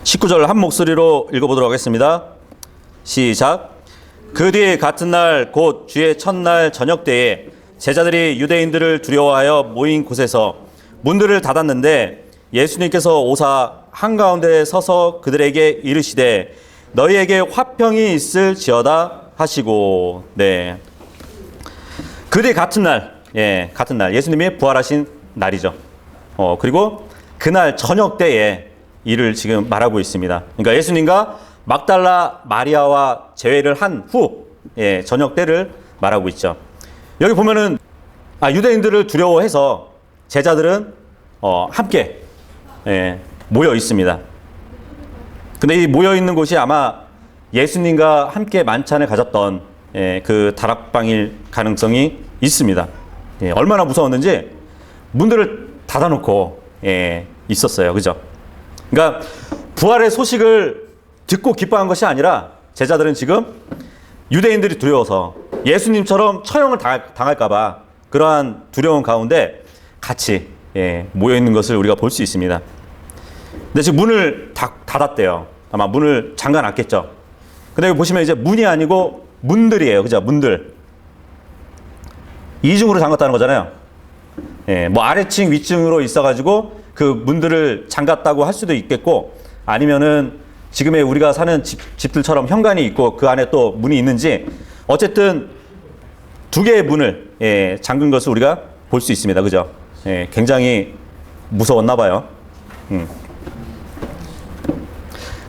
19절 한 목소리로 읽어보도록 하겠습니다. 시작. 그 뒤 같은 날 곧 주의 첫날 저녁 때에 제자들이 유대인들을 두려워하여 모인 곳에서 문들을 닫았는데 예수님께서 오사 한가운데 서서 그들에게 이르시되 너희에게 화평이 있을지어다 하시고. 네. 그 뒤 같은 날, 같은 날 예수님이 부활하신 날이죠. 그리고 그날 저녁 때에 이를 지금 말하고 있습니다. 그러니까 예수님과 막달라 마리아와 재회를 한 후 저녁 때를 말하고 있죠. 여기 보면은 유대인들을 두려워해서 제자들은 함께 모여 있습니다. 근데 이 모여 있는 곳이 아마 예수님과 함께 만찬을 가졌던 그 다락방일 가능성이 있습니다. 얼마나 무서웠는지 문들을 닫아놓고 있었어요. 그죠? 그러니까 부활의 소식을 듣고 기뻐한 것이 아니라 제자들은 지금 유대인들이 두려워서 예수님처럼 처형을 당할까 봐 그러한 두려움 가운데 같이 모여 있는 것을 우리가 볼 수 있습니다. 근데 지금 문을 닫았대요. 아마 문을 잠가 놨겠죠. 근데 여기 보시면 이제 문이 아니고 문들이에요. 그죠? 문들. 이중으로 잠갔다는 거잖아요. 뭐 아래층 위층으로 있어가지고 그 문들을 잠갔다고 할 수도 있겠고, 아니면은 지금의 우리가 사는 집들처럼 현관이 있고 그 안에 또 문이 있는지, 어쨌든 두 개의 문을 잠근 것을 우리가 볼 수 있습니다. 그죠? 굉장히 무서웠나 봐요.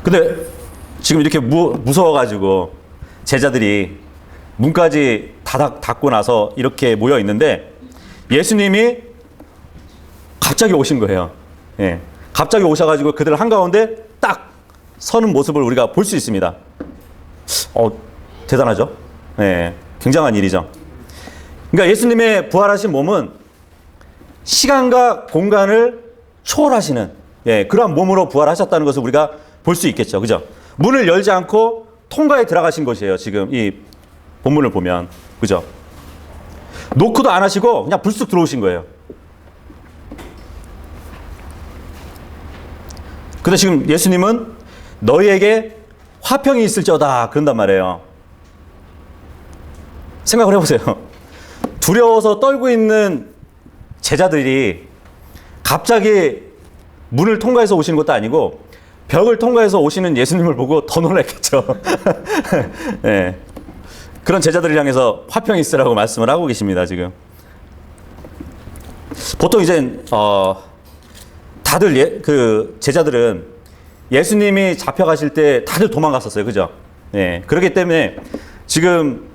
근데 지금 이렇게 무서워가지고 제자들이 문까지 닫고 나서 이렇게 모여 있는데 예수님이 갑자기 오신 거예요. 갑자기 오셔가지고 그들 한가운데 딱 서는 모습을 우리가 볼 수 있습니다. 대단하죠? 굉장한 일이죠. 그러니까 예수님의 부활하신 몸은 시간과 공간을 초월하시는 그러한 몸으로 부활하셨다는 것을 우리가 볼 수 있겠죠. 그죠? 문을 열지 않고 통과에 들어가신 것이에요. 지금 이 본문을 보면. 그죠? 노크도 안 하시고 그냥 불쑥 들어오신 거예요. 근데 지금 예수님은 너희에게 화평이 있을지어다 그런단 말이에요. 생각을 해보세요. 두려워서 떨고 있는 제자들이 갑자기 문을 통과해서 오시는 것도 아니고 벽을 통과해서 오시는 예수님을 보고 더 놀랐겠죠. 그런 제자들을 향해서 화평이 있으라고 말씀을 하고 계십니다. 지금 보통 이제 다들 그 제자들은 예수님이 잡혀가실 때 다들 도망갔었어요. 그죠? 그렇기 때문에 지금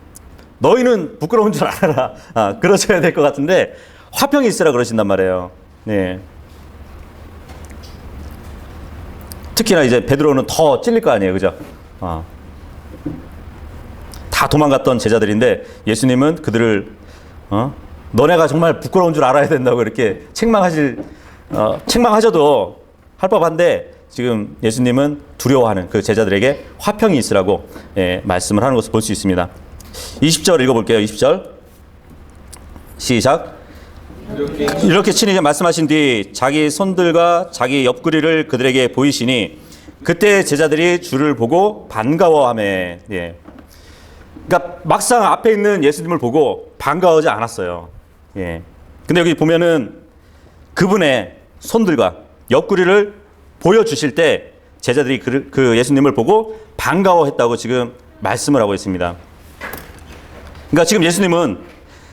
너희는 부끄러운 줄 알아라. 그러셔야 될 것 같은데 화평이 있으라 그러신단 말이에요. 특히나 이제 베드로는 더 찔릴 거 아니에요. 그죠? 다 도망갔던 제자들인데 예수님은 그들을 너네가 정말 부끄러운 줄 알아야 된다고 이렇게 책망하셔도 할 법한데 지금 예수님은 두려워하는 그 제자들에게 화평이 있으라고 말씀을 하는 것을 볼 수 있습니다. 20절 읽어볼게요. 20절 시작. 이렇게 친히 말씀하신 뒤 자기 손들과 자기 옆구리를 그들에게 보이시니 그때 제자들이 주를 보고 반가워하매. 그러니까 막상 앞에 있는 예수님을 보고 반가워하지 않았어요. 근데 여기 보면은 그분의 손들과 옆구리를 보여주실 때 제자들이 그 예수님을 보고 반가워했다고 지금 말씀을 하고 있습니다. 그러니까 지금 예수님은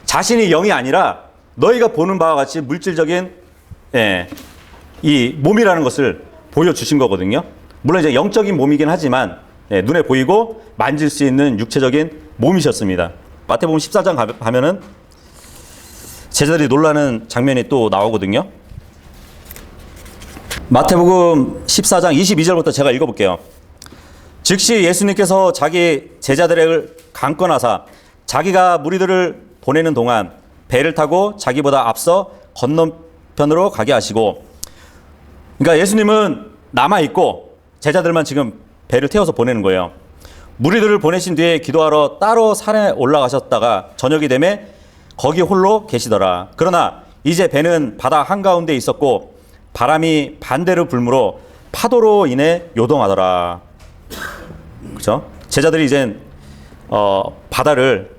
자신이 영이 아니라 너희가 보는 바와 같이 물질적인 이 몸이라는 것을 보여주신 거거든요. 물론 이제 영적인 몸이긴 하지만 눈에 보이고 만질 수 있는 육체적인 몸이셨습니다. 마태복음 14장 가면은 제자들이 놀라는 장면이 또 나오거든요. 마태복음 14장 22절부터 제가 읽어볼게요. 즉시 예수님께서 자기 제자들을 강권하사 자기가 무리들을 보내는 동안 배를 타고 자기보다 앞서 건너편으로 가게 하시고, 그러니까 예수님은 남아있고 제자들만 지금 배를 태워서 보내는 거예요. 무리들을 보내신 뒤에 기도하러 따로 산에 올라가셨다가 저녁이 되매 거기 홀로 계시더라. 그러나 이제 배는 바다 한가운데 있었고 바람이 반대로 불므로 파도로 인해 요동하더라. 그죠? 제자들이 이젠 바다를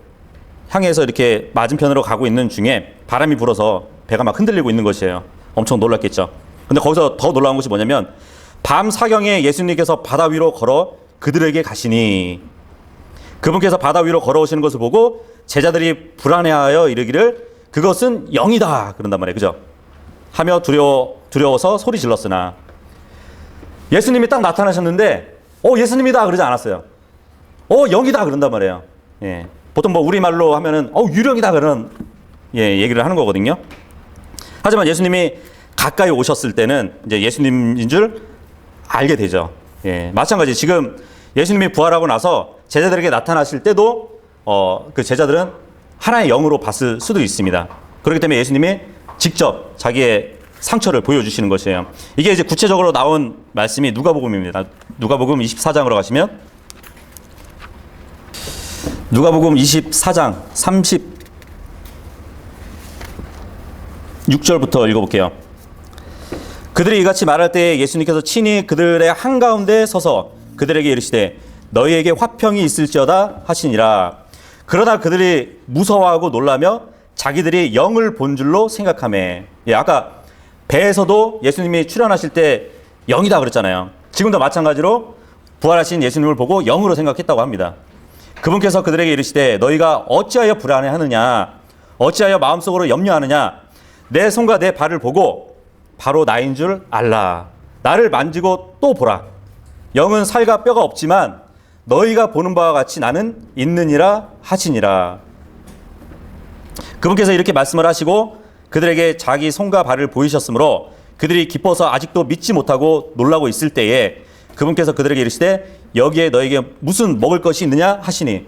향해서 이렇게 맞은편으로 가고 있는 중에 바람이 불어서 배가 막 흔들리고 있는 것이에요. 엄청 놀랐겠죠. 근데 거기서 더 놀라운 것이 뭐냐면 밤 사경에 예수님께서 바다 위로 걸어 그들에게 가시니, 그분께서 바다 위로 걸어오시는 것을 보고 제자들이 불안해하여 이르기를 그것은 영이다 그런단 말이에요. 그죠? 하며 두려워서 소리 질렀으나, 예수님이 딱 나타나셨는데 예수님이다 그러지 않았어요. 영이다 그런단 말이에요. 예. 보통 뭐 우리말로 하면은 유령이다 그런 얘기를 하는 거거든요. 하지만 예수님이 가까이 오셨을 때는 이제 예수님인 줄 알게 되죠. 예. 마찬가지 지금 예수님이 부활하고 나서 제자들에게 나타나실 때도 그 제자들은 하나의 영으로 봤을 수도 있습니다. 그렇기 때문에 예수님이 직접 자기의 상처를 보여주시는 것이에요. 이게 이제 구체적으로 나온 말씀이 누가복음입니다. 누가복음 24장으로 가시면, 누가복음 24장 36절부터 읽어볼게요. 그들이 이같이 말할 때에 예수님께서 친히 그들의 한가운데 서서 그들에게 이르시되 너희에게 화평이 있을지어다 하시니라. 그러나 그들이 무서워하고 놀라며 자기들이 영을 본 줄로 생각하매. 아까 배에서도 예수님이 출현하실 때 영이다 그랬잖아요. 지금도 마찬가지로 부활하신 예수님을 보고 영으로 생각했다고 합니다. 그분께서 그들에게 이르시되 너희가 어찌하여 불안해하느냐, 어찌하여 마음속으로 염려하느냐. 내 손과 내 발을 보고 바로 나인 줄 알라. 나를 만지고 또 보라. 영은 살과 뼈가 없지만 너희가 보는 바와 같이 나는 있느니라 하시니라. 그분께서 이렇게 말씀을 하시고 그들에게 자기 손과 발을 보이셨으므로 그들이 기뻐서 아직도 믿지 못하고 놀라고 있을 때에 그분께서 그들에게 이르시되 여기에 너에게 무슨 먹을 것이 있느냐 하시니,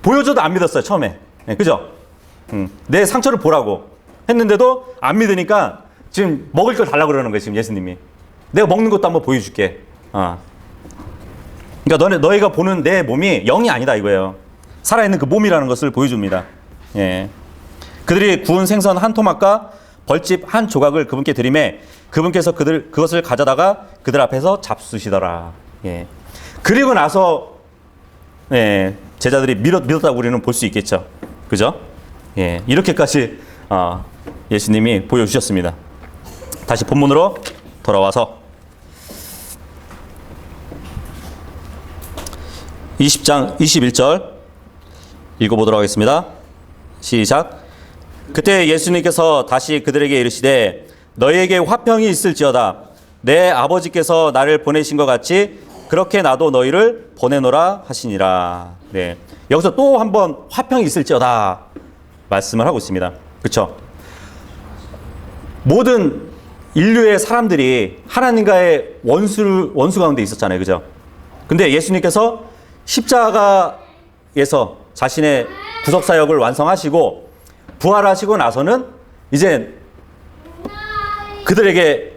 보여줘도 안 믿었어요 처음에. 그죠? 내 상처를 보라고 했는데도 안 믿으니까 지금 먹을 걸 달라고 그러는 거예요. 지금 예수님이 내가 먹는 것도 한번 보여줄게. 그러니까 너희가 보는 내 몸이 영이 아니다 이거예요. 살아있는 그 몸이라는 것을 보여줍니다. 예. 그들이 구운 생선 한 토막과 벌집 한 조각을 그분께 드리매 그분께서 그것을 가져다가 그들 앞에서 잡수시더라. 예. 그리고 나서 제자들이 믿었다고 우리는 볼 수 있겠죠. 그죠? 예. 이렇게까지 예수님이 보여주셨습니다. 다시 본문으로 돌아와서 20장 21절 읽어보도록 하겠습니다. 시작. 그때 예수님께서 다시 그들에게 이르시되 너희에게 화평이 있을지어다. 내 아버지께서 나를 보내신 것 같이 그렇게 나도 너희를 보내노라 하시니라. 네. 여기서 또 한 번 화평이 있을지어다 말씀을 하고 있습니다. 그렇죠? 모든 인류의 사람들이 하나님과의 원수 가운데 있었잖아요. 그죠? 근데 예수님께서 십자가에서 자신의 구속사역을 완성하시고 부활하시고 나서는 이제 그들에게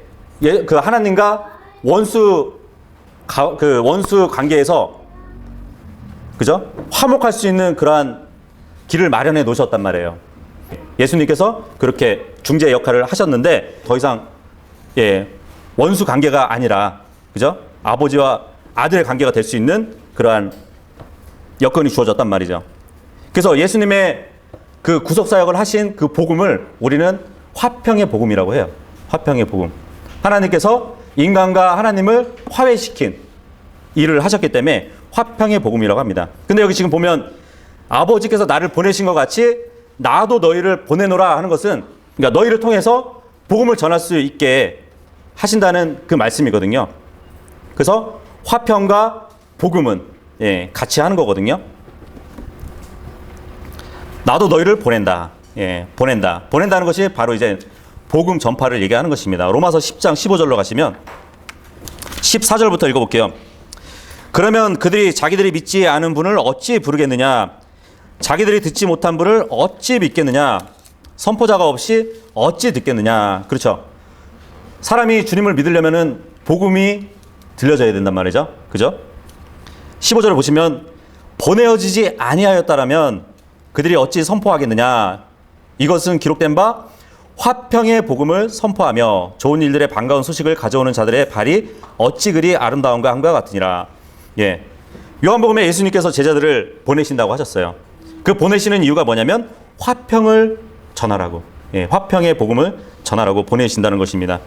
그 하나님과 원수 관계에서 그죠? 화목할 수 있는 그러한 길을 마련해 놓으셨단 말이에요. 예수님께서 그렇게 중재 역할을 하셨는데 더 이상 원수 관계가 아니라 그죠? 아버지와 아들의 관계가 될 수 있는 그러한 여건이 주어졌단 말이죠. 그래서 예수님의 그 구속사역을 하신 그 복음을 우리는 화평의 복음이라고 해요. 화평의 복음. 하나님께서 인간과 하나님을 화해시킨 일을 하셨기 때문에 화평의 복음이라고 합니다. 근데 여기 지금 보면 아버지께서 나를 보내신 것 같이 나도 너희를 보내노라 하는 것은, 그러니까 너희를 통해서 복음을 전할 수 있게 하신다는 그 말씀이거든요. 그래서 화평과 복음은 같이 하는 거거든요. 나도 너희를 보낸다. 보낸다. 보낸다는 것이 바로 이제 복음 전파를 얘기하는 것입니다. 로마서 10장 15절로 가시면 14절부터 읽어볼게요. 그러면 그들이 자기들이 믿지 않은 분을 어찌 부르겠느냐? 자기들이 듣지 못한 분을 어찌 믿겠느냐? 선포자가 없이 어찌 듣겠느냐? 그렇죠? 사람이 주님을 믿으려면은 복음이 들려져야 된단 말이죠. 그죠? 15절을 보시면 보내어지지 아니하였다라면 그들이 어찌 선포하겠느냐? 이것은 기록된 바 화평의 복음을 선포하며 좋은 일들의 반가운 소식을 가져오는 자들의 발이 어찌 그리 아름다운가 함과 같으니라. 예. 요한복음에 예수님께서 제자들을 보내신다고 하셨어요. 그 보내시는 이유가 뭐냐면 화평을 전하라고, 예, 화평의 복음을 전하라고 보내신다는 것입니다.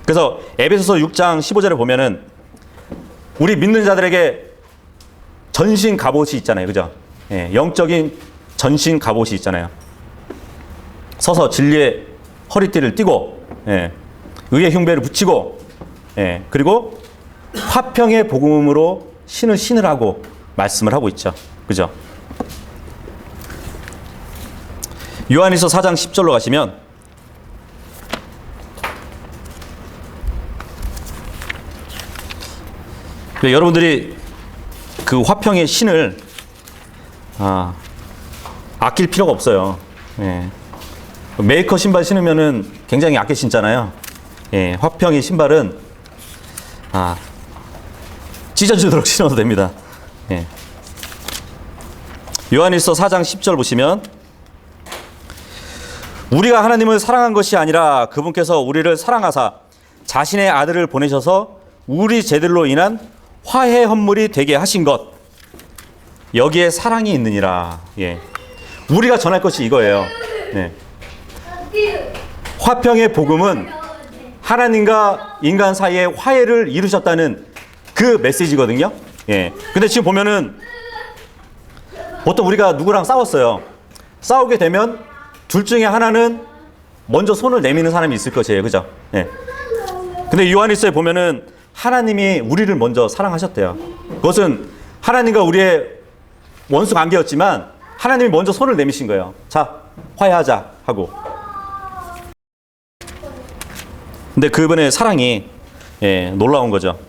그래서 에베소서 6장 15절에 보면은 우리 믿는 자들에게 전신 갑옷이 있잖아요, 그죠? 예, 영적인 전신 갑옷이 있잖아요. 서서 진리의 허리띠를 띠고, 예, 의의 흉배를 붙이고, 예, 그리고 화평의 복음으로 신을 신으라고 말씀을 하고 있죠, 그죠? 요한일서 4장 10절로 가시면 여러분들이 그 화평의 신을 아낄 필요가 없어요. 예. 메이커 신발 신으면은 굉장히 아껴 신잖아요. 예. 화평의 신발은 찢어지도록 신어도 됩니다. 예. 요한일서 4장 10절 보시면 우리가 하나님을 사랑한 것이 아니라 그분께서 우리를 사랑하사 자신의 아들을 보내셔서 우리 죄들로 인한 화해 헌물이 되게 하신 것, 여기에 사랑이 있느니라. 예. 우리가 전할 것이 이거예요. 네. 화평의 복음은 하나님과 인간 사이에 화해를 이루셨다는 그 메시지거든요. 예. 근데 지금 보면은 보통 우리가 누구랑 싸웠어요. 싸우게 되면 둘 중에 하나는 먼저 손을 내미는 사람이 있을 것이에요. 그죠? 예. 근데 요한일서에 보면은 하나님이 우리를 먼저 사랑하셨대요. 그것은 하나님과 우리의 원수 관계였지만 하나님이 먼저 손을 내미신 거예요. 자, 화해하자 하고. 근데 그분의 사랑이, 예, 놀라운 거죠.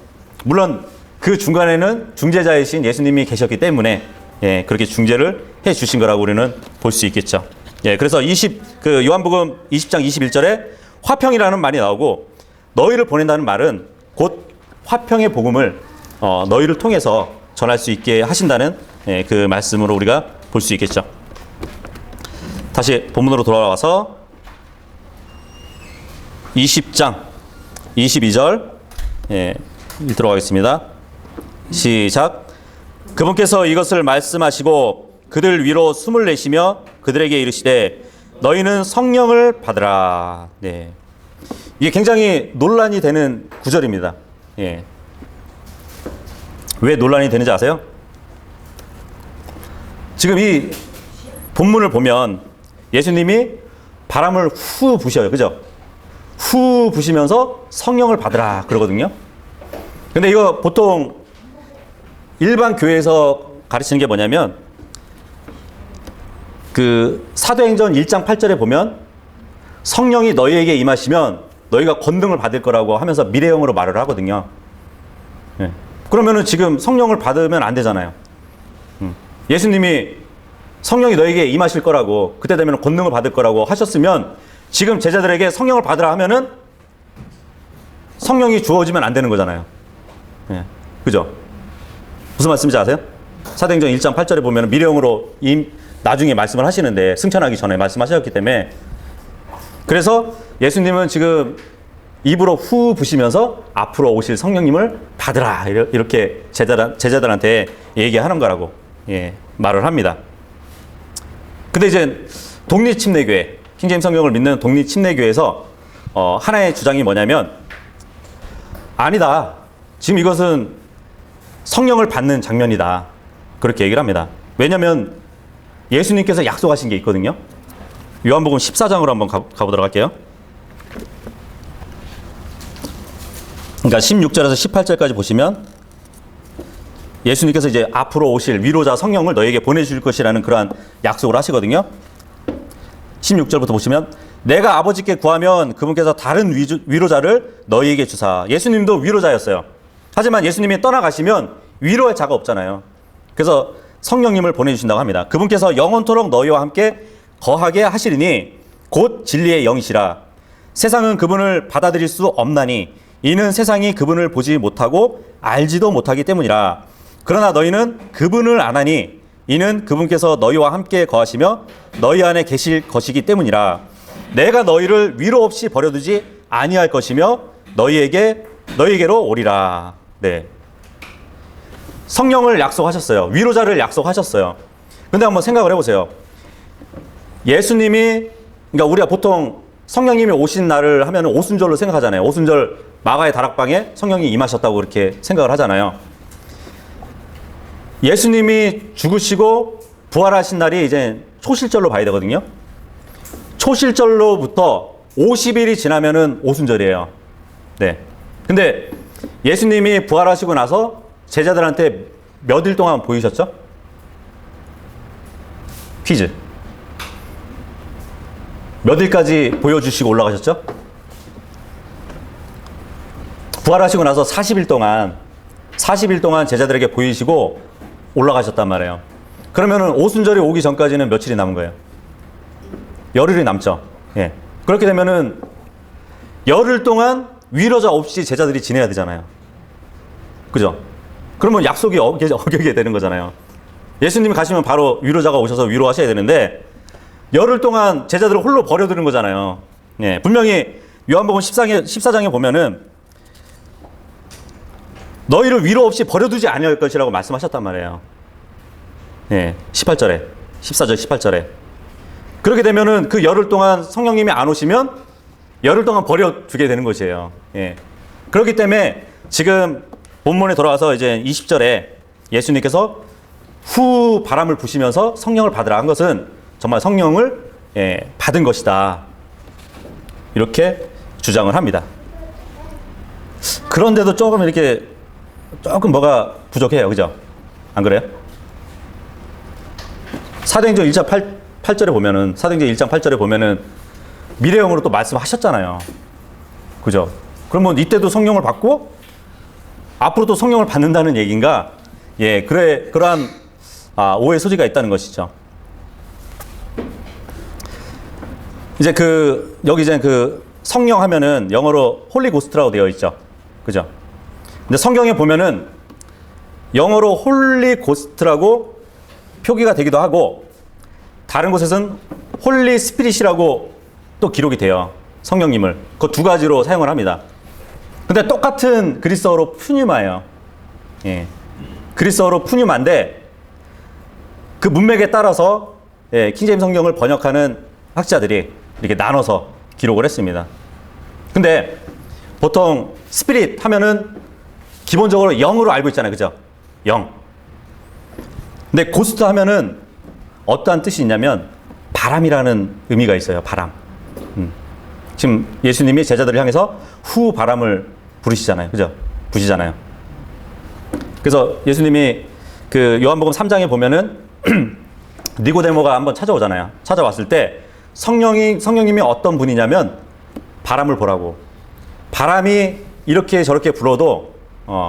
물론 그 중간에는 중재자이신 예수님이 계셨기 때문에, 예, 그렇게 중재를 해 주신 거라고 우리는 볼 수 있겠죠. 예, 그래서 요한복음 20장 21절에 화평이라는 말이 나오고, 너희를 보낸다는 말은 곧 화평의 복음을 너희를 통해서 전할 수 있게 하신다는, 예, 그 말씀으로 우리가 볼 수 있겠죠. 다시 본문으로 돌아와서 20장 22절, 예, 읽도록 하겠습니다. 시작. 그분께서 이것을 말씀하시고 그들 위로 숨을 내쉬며 그들에게 이르시되 너희는 성령을 받으라. 네. 이게 굉장히 논란이 되는 구절입니다. 예. 왜 논란이 되는지 아세요? 지금 이 본문을 보면 예수님이 바람을 후 부셔요. 그죠? 후 부시면서 성령을 받으라 그러거든요. 근데 이거 보통 일반 교회에서 가르치는 게 뭐냐면 그 사도행전 1장 8절에 보면 성령이 너희에게 임하시면 너희가 권능을 받을 거라고 하면서 미래형으로 말을 하거든요. 네. 그러면은 지금 성령을 받으면 안 되잖아요. 예수님이 성령이 너희에게 임하실 거라고, 그때 되면 권능을 받을 거라고 하셨으면 지금 제자들에게 성령을 받으라 하면은 성령이 주어지면 안 되는 거잖아요. 네. 그죠? 무슨 말씀인지 아세요? 사도행전 1장 8절에 보면 미래형으로 나중에 말씀을 하시는데 승천하기 전에 말씀하셨기 때문에, 그래서 예수님은 지금 입으로 후 부시면서 앞으로 오실 성령님을 받으라 이렇게 제자들한테 얘기하는 거라고, 예, 말을 합니다. 근데 이제 독립침례교회, 킹제임스 성경을 믿는 독립침례교회에서 하나의 주장이 뭐냐면, 아니다, 지금 이것은 성령을 받는 장면이다, 그렇게 얘기를 합니다. 왜냐하면 예수님께서 약속하신 게 있거든요. 요한복음 14장으로 한번 가보도록 할게요. 그러니까 16절에서 18절까지 보시면 예수님께서 이제 앞으로 오실 위로자 성령을 너에게 보내줄 것이라는 그러한 약속을 하시거든요. 16절부터 보시면 내가 아버지께 구하면 그분께서 다른 위로자를 너희에게 주사. 예수님도 위로자였어요. 하지만 예수님이 떠나가시면 위로할 자가 없잖아요. 그래서 성령님을 보내주신다고 합니다. 그분께서 영원토록 너희와 함께 거하게 하시리니 곧 진리의 영이시라. 세상은 그분을 받아들일 수 없나니 이는 세상이 그분을 보지 못하고 알지도 못하기 때문이라. 그러나 너희는 그분을 아나니 이는 그분께서 너희와 함께 거하시며 너희 안에 계실 것이기 때문이라. 내가 너희를 위로 없이 버려두지 아니할 것이며 너희에게로 오리라. 네. 성령을 약속하셨어요. 위로자를 약속하셨어요. 근데 한번 생각을 해보세요. 예수님이, 그러니까 우리가 보통 성령님이 오신 날을 하면 오순절로 생각하잖아요. 오순절 마가의 다락방에 성령이 임하셨다고 그렇게 생각을 하잖아요. 예수님이 죽으시고 부활하신 날이 이제 초실절로 봐야 되거든요. 초실절로부터 50일이 지나면은 오순절이에요. 네. 근데 예수님이 부활하시고 나서 제자들한테 몇 일 동안 보이셨죠? 퀴즈. 몇 일까지 보여주시고 올라가셨죠? 부활하시고 나서 40일 동안 제자들에게 보이시고 올라가셨단 말이에요. 그러면은 오순절이 오기 전까지는 며칠이 남은 거예요? 열흘이 남죠. 예. 그렇게 되면은 열흘 동안 위로자 없이 제자들이 지내야 되잖아요. 그죠? 그러면 약속이 어기게 되는 거잖아요. 예수님이 가시면 바로 위로자가 오셔서 위로하셔야 되는데 열흘 동안 제자들을 홀로 버려두는 거잖아요. 예. 분명히 요한복음 14장에 보면은 너희를 위로 없이 버려두지 아니할 것이라고 말씀하셨단 말이에요. 예. 14절 18절에. 그렇게 되면은 그 열흘 동안 성령님이 안 오시면 열흘 동안 버려두게 되는 것이에요. 예. 그렇기 때문에 지금 본문에 돌아와서 이제 20절에 예수님께서 후 바람을 부시면서 성령을 받으라 한 것은 정말 성령을 받은 것이다. 이렇게 주장을 합니다. 그런데도 조금 뭐가 부족해요. 그죠? 안 그래요? 사도행전 1장 8절에 보면은, 사도행전 1장 8절에 보면은 미래형으로 또 말씀하셨잖아요. 그죠? 그러면 이때도 성령을 받고 앞으로 또 성령을 받는다는 얘기인가? 예, 그러한 오해 소지가 있다는 것이죠. 이제 여기 이제 성령 하면은 영어로 홀리 고스트라고 되어 있죠. 그죠? 근데 성경에 보면은 영어로 홀리 고스트라고 표기가 되기도 하고 다른 곳에서는 홀리 스피릿이라고 또 기록이 돼요. 성령님을. 그 두 가지로 사용을 합니다. 근데 똑같은 그리스어로 푸뉴마예요. 예. 그리스어로 푸뉴마인데 그 문맥에 따라서 킹제임스 성경을 번역하는 학자들이 이렇게 나눠서 기록을 했습니다. 근데 보통 스피릿 하면은 기본적으로 영으로 알고 있잖아요. 그죠? 영. 근데 고스트 하면은 어떠한 뜻이 있냐면 바람이라는 의미가 있어요. 바람. 지금 예수님이 제자들을 향해서 후 바람을 부르시잖아요. 그죠? 부시잖아요. 그래서 예수님이 요한복음 3장에 보면은 니고데모가 한번 찾아오잖아요. 찾아왔을 때 성령님이 어떤 분이냐면 바람을 보라고. 바람이 이렇게 저렇게 불어도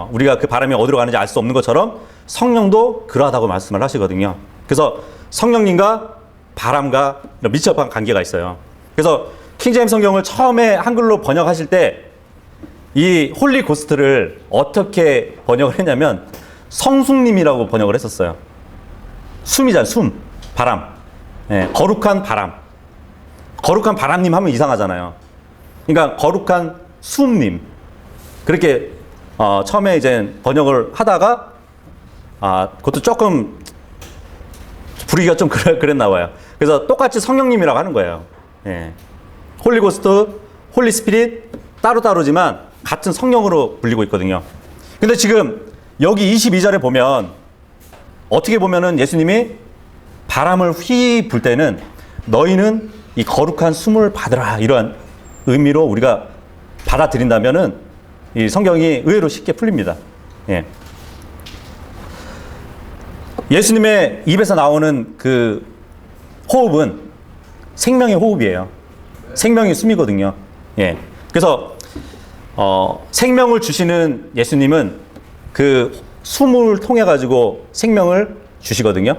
우리가 그 바람이 어디로 가는지 알 수 없는 것처럼 성령도 그러하다고 말씀을 하시거든요. 그래서 성령님과 바람과 밀접한 관계가 있어요. 그래서 킹제임스 성경을 처음에 한글로 번역하실 때 이 홀리 고스트를 어떻게 번역을 했냐면 성숙님이라고 번역을 했었어요. 숨이잖아요. 숨. 바람. 예, 거룩한 바람. 거룩한 바람님 하면 이상하잖아요. 그러니까 거룩한 숨님. 그렇게 처음에 이제 번역을 하다가 그것도 조금 부르기가 좀 그랬나 봐요. 그래서 똑같이 성령님이라고 하는 거예요. 예. 홀리 고스트, 홀리 스피릿 따로따로지만 같은 성령으로 불리고 있거든요. 근데 지금 여기 22절에 보면 어떻게 보면은 예수님이 바람을 휘 불 때는 너희는 이 거룩한 숨을 받으라 이러한 의미로 우리가 받아들인다면은 이 성경이 의외로 쉽게 풀립니다. 예. 예수님의 입에서 나오는 그 호흡은 생명의 호흡이에요. 생명의 숨이거든요. 예. 그래서 생명을 주시는 예수님은 그 숨을 통해 가지고 생명을 주시거든요.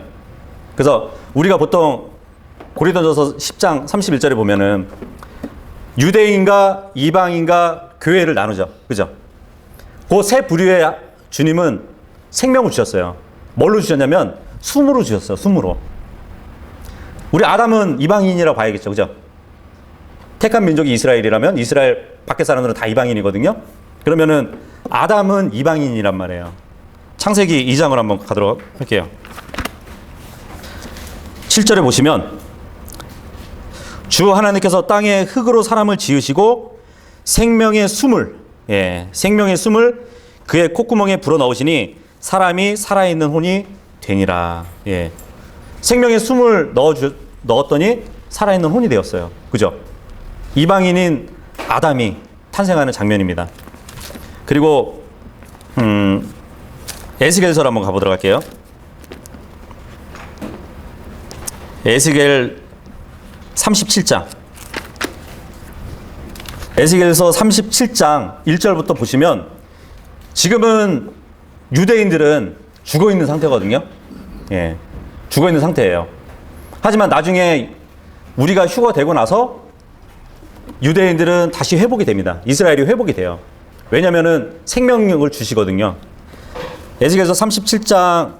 그래서 우리가 보통 고린도전서 10장 31절에 보면은 유대인과 이방인과 교회를 나누죠. 그죠? 그 세 부류의 주님은 생명을 주셨어요. 뭘로 주셨냐면 숨으로 주셨어요. 숨으로. 우리 아담은 이방인이라고 봐야겠죠. 그죠? 택한 민족이 이스라엘이라면 이스라엘 밖에 사람들은 다 이방인이거든요. 그러면은 아담은 이방인이란 말이에요. 창세기 2장을 한번 가도록 할게요. 7절에 보시면 주 하나님께서 땅에 흙으로 사람을 지으시고 생명의 숨을 그의 콧구멍에 불어넣으시니 사람이 살아있는 혼이 되니라. 생명의 숨을 넣었더니 살아있는 혼이 되었어요. 그죠? 이방인인 아담이 탄생하는 장면입니다. 그리고 에스겔서를 한번 가보도록 할게요. 에스겔 37장. 에스겔서 37장 1절부터 보시면 지금은 유대인들은 죽어 있는 상태거든요. 죽어 있는 상태예요. 하지만 나중에 우리가 휴거되고 나서 유대인들은 다시 회복이 됩니다. 이스라엘이 회복이 돼요. 왜냐면은 생명력을 주시거든요. 에스겔서 37장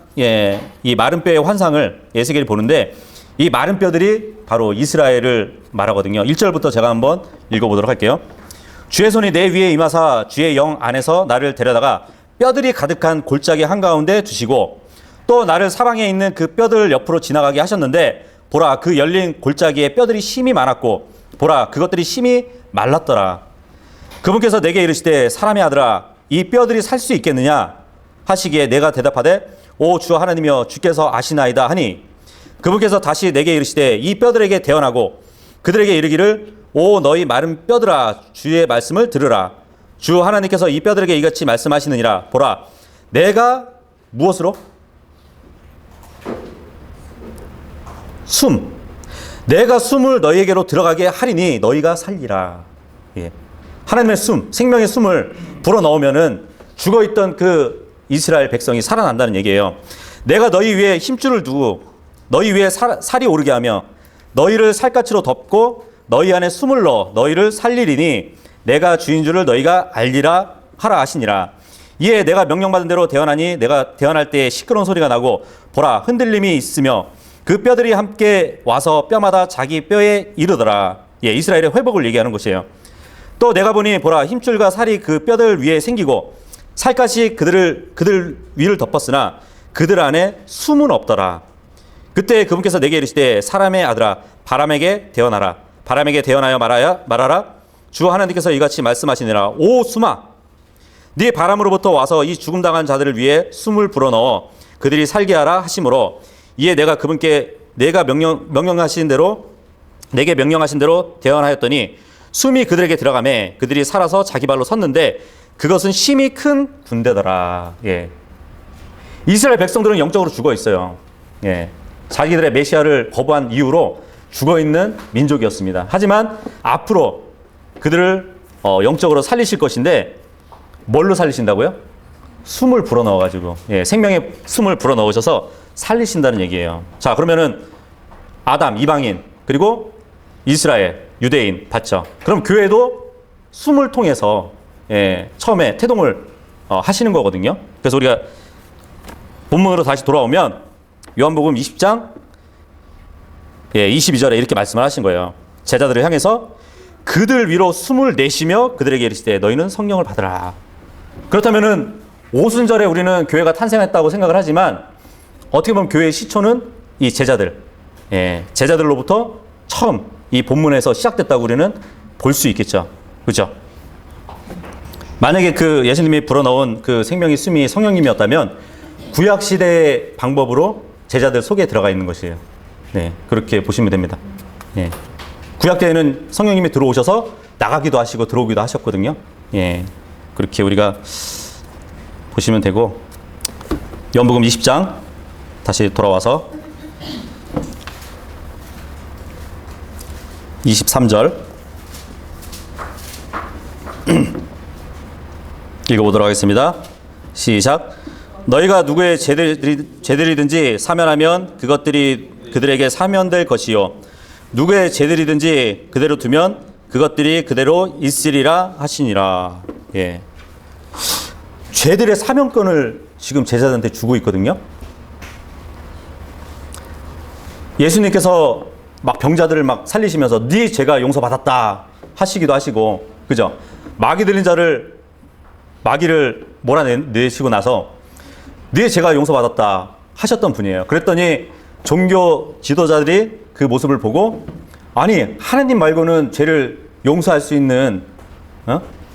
이 마른 뼈의 환상을 에스겔이 보는데 이 마른 뼈들이 바로 이스라엘을 말하거든요. 1절부터 제가 한번 읽어보도록 할게요. 주의 손이 내 위에 임하사 주의 영 안에서 나를 데려다가 뼈들이 가득한 골짜기 한가운데 두시고 또 나를 사방에 있는 그 뼈들 옆으로 지나가게 하셨는데 보라 그 열린 골짜기에 뼈들이 심이 많았고 보라 그것들이 심이 말랐더라. 그분께서 내게 이르시되 사람의 아들아 이 뼈들이 살 수 있겠느냐 하시기에 내가 대답하되 오 주 하나님이여 주께서 아시나이다 하니 그분께서 다시 내게 이르시되 이 뼈들에게 대언하고 그들에게 이르기를 오 너희 마른 뼈들아 주의 말씀을 들으라. 주 하나님께서 이 뼈들에게 이같이 말씀하시느니라. 보라 내가 무엇으로? 내가 숨을 너희에게로 들어가게 하리니 너희가 살리라. 하나님의 생명의 숨을 불어넣으면은 죽어있던 그 이스라엘 백성이 살아난다는 얘기예요. 내가 너희 위에 힘줄을 두고 너희 위에 살이 오르게 하며 너희를 살갗으로 덮고 너희 안에 숨을 넣어 너희를 살리리니 내가 주인 줄을 너희가 알리라 하라 하시니라. 이에 내가 명령받은 대로 대언하니 내가 대언할 때에 시끄러운 소리가 나고 보라 흔들림이 있으며 그 뼈들이 함께 와서 뼈마다 자기 뼈에 이르더라. 이스라엘의 회복을 얘기하는 것이에요. 또 내가 보니 보라 힘줄과 살이 그 뼈들 위에 생기고 살갗이 그들 위를 덮었으나 그들 안에 숨은 없더라. 그때 그분께서 내게 이르시되 사람의 아들아 바람에게 대언하라. 바람에게 대언하여 말하라. 주 하나님께서 이같이 말씀하시니라. 오 숨아 네 바람으로부터 와서 이 죽음당한 자들을 위해 숨을 불어넣어 그들이 살게 하라 하심으로 이에 내가 그분께 내가 명령하신 대로 내게 명령하신 대로 대언하였더니 숨이 그들에게 들어가매 그들이 살아서 자기 발로 섰는데 그것은 심히 큰 군대더라. 이스라엘 백성들은 영적으로 죽어 있어요. 자기들의 메시아를 거부한 이후로 죽어 있는 민족이었습니다. 하지만 앞으로 그들을 영적으로 살리실 것인데 뭘로 살리신다고요? 숨을 불어넣어가지고 생명의 숨을 불어넣으셔서 살리신다는 얘기예요. 자 그러면은 아담 이방인 그리고 이스라엘 유대인 봤죠. 그럼 교회도 숨을 통해서 처음에 태동을 하시는 거거든요. 그래서 우리가 본문으로 다시 돌아오면 요한복음 20장 22절에 이렇게 말씀을 하신 거예요. 제자들을 향해서 그들 위로 숨을 내쉬며 그들에게 이르시되 너희는 성령을 받으라. 그렇다면은 오순절에 우리는 교회가 탄생했다고 생각을 하지만 어떻게 보면 교회의 시초는 이 제자들, 제자들로부터 처음 이 본문에서 시작됐다고 우리는 볼 수 있겠죠. 그렇죠? 만약에 그 예수님이 불어넣은 그 생명의 숨이 성령님이었다면 구약 시대의 방법으로 제자들 속에 들어가 있는 것이에요. 그렇게 보시면 됩니다. 구약 때에는 성령님이 들어오셔서 나가기도 하시고 들어오기도 하셨거든요. 그렇게 우리가 보시면 되고 요한복음 20장 다시 돌아와서 23절 읽어보도록 하겠습니다. 시작. 너희가 누구의 죄들이든지 사면하면 그것들이 그들에게 사면될 것이요 누구의 죄들이든지 그대로 두면 그것들이 그대로 있으리라 하시니라. 죄들의 사면권을 지금 제자들한테 주고 있거든요. 예수님께서 막 병자들을 막 살리시면서 네 죄가 용서받았다 하시기도 하시고, 그죠? 마귀 들린 자를, 마귀를 몰아내시고 나서 네 죄가 용서받았다 하셨던 분이에요. 그랬더니 종교 지도자들이 그 모습을 보고, 아니 하나님 말고는 죄를 용서할 수 있는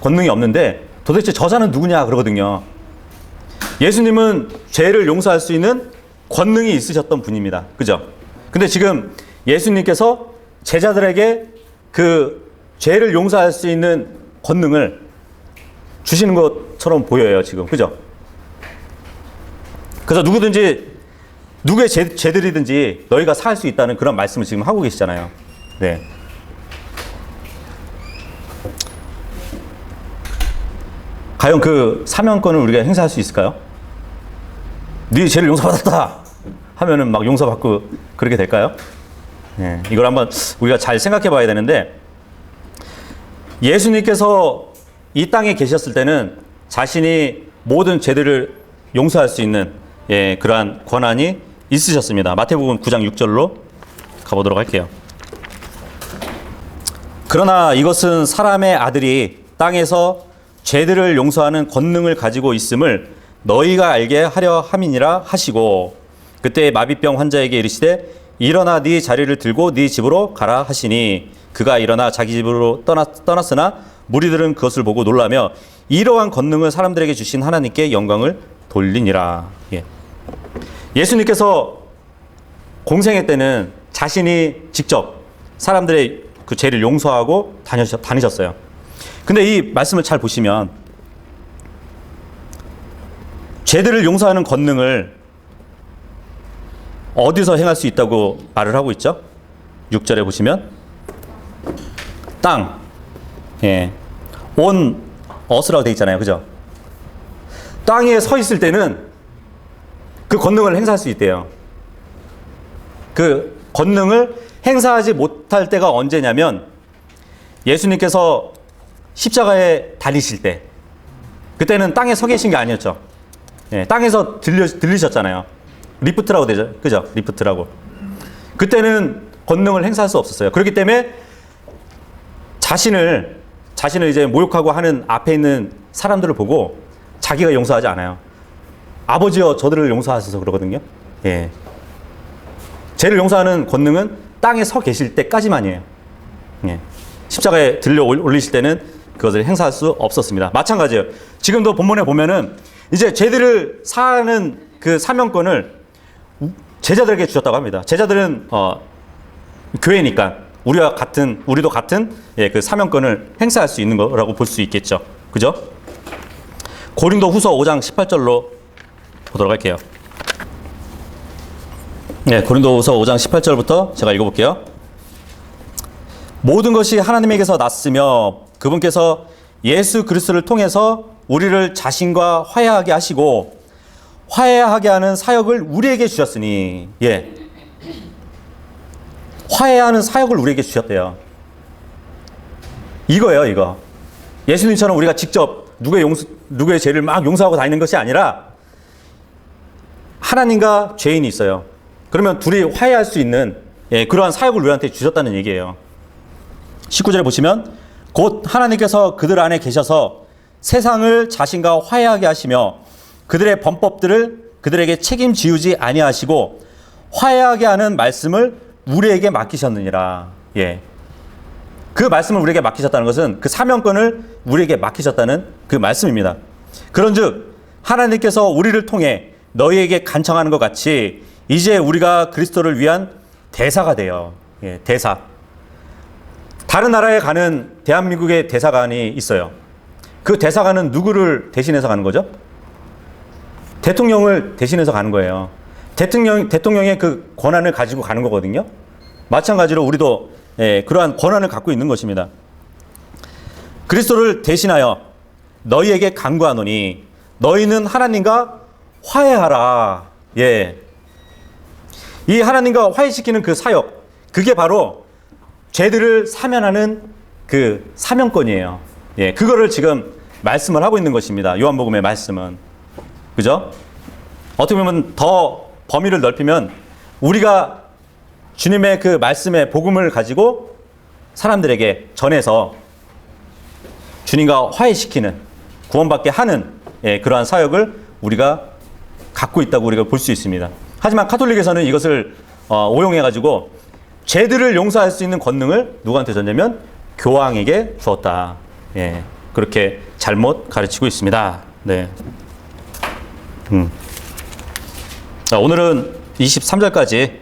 권능이 없는데 도대체 저자는 누구냐 그러거든요. 예수님은 죄를 용서할 수 있는 권능이 있으셨던 분입니다. 그죠? 근데 지금 예수님께서 제자들에게 그 죄를 용서할 수 있는 권능을 주시는 것처럼 보여요, 지금. 그죠? 그래서 누구든지, 누구의 죄들이든지 너희가 사할 수 있다는 그런 말씀을 지금 하고 계시잖아요. 네. 과연 그 사명권을 우리가 행사할 수 있을까요? 네 죄를 용서받았다 하면은 막 용서받고 그렇게 될까요? 네. 이걸 한번 우리가 잘 생각해 봐야 되는데, 예수님께서 이 땅에 계셨을 때는 자신이 모든 죄들을 용서할 수 있는 그러한 권한이 있으셨습니다. 마태복음 9장 6절로 가보도록 할게요. 그러나 이것은 사람의 아들이 땅에서 죄들을 용서하는 권능을 가지고 있음을 너희가 알게 하려 함이니라 하시고, 그때 마비병 환자에게 이르시되 일어나 네 자리를 들고 네 집으로 가라 하시니, 그가 일어나 자기 집으로 떠났으나 무리들은 그것을 보고 놀라며 이러한 권능을 사람들에게 주신 하나님께 영광을 돌리니라. 예수님께서 공생애 때는 자신이 직접 사람들의 그 죄를 용서하고 다니셨어요. 근데 이 말씀을 잘 보시면 죄들을 용서하는 권능을 어디서 행할 수 있다고 말을 하고 있죠? 6절에 보시면 땅, 온 어스라고 되어 있잖아요. 그죠? 땅에 서 있을 때는 그 권능을 행사할 수 있대요. 그 권능을 행사하지 못할 때가 언제냐면, 예수님께서 십자가에 달리실 때, 그때는 땅에 서 계신 게 아니었죠. 땅에서 들리셨잖아요. 리프트라고 되죠. 그죠? 리프트라고. 그때는 권능을 행사할 수 없었어요. 그렇기 때문에 자신을 이제 모욕하고 하는 앞에 있는 사람들을 보고 자기가 용서하지 않아요. 아버지여 저들을 용서하셔서 그러거든요. 죄를 용서하는 권능은 땅에 서 계실 때까지만이에요. 십자가에 들려 올리실 때는 그것을 행사할 수 없었습니다. 마찬가지예요. 지금도 본문에 보면은 이제 죄들을 사하는 그 사명권을 제자들에게 주셨다고 합니다. 제자들은 교회니까 우리도 같은 그 사명권을 행사할 수 있는 거라고 볼 수 있겠죠. 그죠? 고린도 후서 5장 18절로 보도록 할게요. 고린도 후서 5장 18절부터 제가 읽어볼게요. 모든 것이 하나님에게서 났으며 그분께서 예수 그리스도를 통해서 우리를 자신과 화해하게 하시고 화해하게 하는 사역을 우리에게 주셨으니, 화해하는 사역을 우리에게 주셨대요. 이거예요, 이거. 예수님처럼 우리가 직접 누구의 죄를 막 용서하고 다니는 것이 아니라 하나님과 죄인이 있어요. 그러면 둘이 화해할 수 있는 그러한 사역을 우리한테 주셨다는 얘기예요. 19절에 보시면 곧 하나님께서 그들 안에 계셔서 세상을 자신과 화해하게 하시며 그들의 범법들을 그들에게 책임지우지 아니하시고 화해하게 하는 말씀을 우리에게 맡기셨느니라. 그 말씀을 우리에게 맡기셨다는 것은 그 사명권을 우리에게 맡기셨다는 그 말씀입니다. 그런즉 하나님께서 우리를 통해 너희에게 간청하는 것 같이 이제 우리가 그리스도를 위한 대사가 돼요. 대사. 다른 나라에 가는 대한민국의 대사관이 있어요. 그 대사관은 누구를 대신해서 가는 거죠? 대통령을 대신해서 가는 거예요. 대통령의 그 권한을 가지고 가는 거거든요. 마찬가지로 우리도 그러한 권한을 갖고 있는 것입니다. 그리스도를 대신하여 너희에게 간구하노니 너희는 하나님과 화해하라. 이 하나님과 화해시키는 그 사역, 그게 바로 죄들을 사면하는 그 사명권이에요. 그거를 지금 말씀을 하고 있는 것입니다. 요한복음의 말씀은. 그죠? 어떻게 보면 더 범위를 넓히면 우리가 주님의 그 말씀의 복음을 가지고 사람들에게 전해서 주님과 화해시키는, 구원받게 하는 그러한 사역을 우리가 갖고 있다고 우리가 볼 수 있습니다. 하지만 카톨릭에서는 이것을 오용해가지고 죄들을 용서할 수 있는 권능을 누구한테 줬냐면 교황에게 주었다. 그렇게 잘못 가르치고 있습니다. 네. 자, 오늘은 23절까지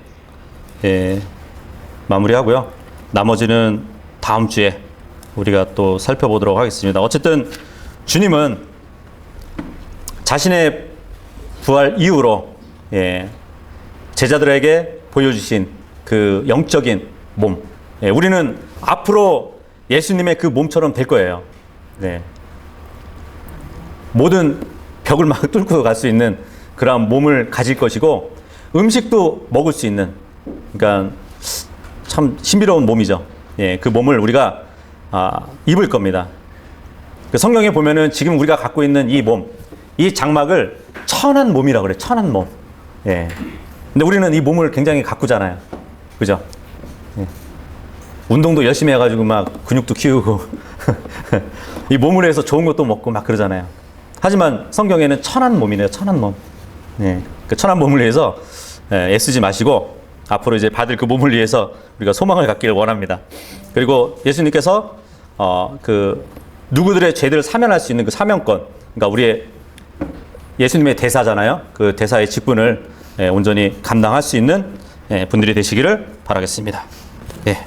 마무리하고요. 나머지는 다음 주에 우리가 또 살펴보도록 하겠습니다. 어쨌든 주님은 자신의 부활 이후로 제자들에게 보여주신 그 영적인 몸, 우리는 앞으로 예수님의 그 몸처럼 될 거예요. 네. 모든 벽을 막 뚫고 갈 수 있는 그러한 몸을 가질 것이고, 음식도 먹을 수 있는, 그러니까 참 신비로운 몸이죠. 그 몸을 우리가 입을 겁니다. 그 성경에 보면은 지금 우리가 갖고 있는 이 몸, 이 장막을 천한 몸이라고 그래요. 천한 몸. 근데 우리는 이 몸을 굉장히 가꾸잖아요. 그죠? 운동도 열심히 해가지고 막 근육도 키우고 이 몸을 해서 좋은 것도 먹고 막 그러잖아요. 하지만 성경에는 천한 몸이네요. 천한 몸. 그 천한 몸을 위해서 애쓰지 마시고 앞으로 이제 받을 그 몸을 위해서 우리가 소망을 갖기를 원합니다. 그리고 예수님께서 그 누구들의 죄들을 사면할 수 있는 그 사명권, 그러니까 우리의 예수님의 대사잖아요. 그 대사의 직분을 온전히 감당할 수 있는 분들이 되시기를 바라겠습니다. 예.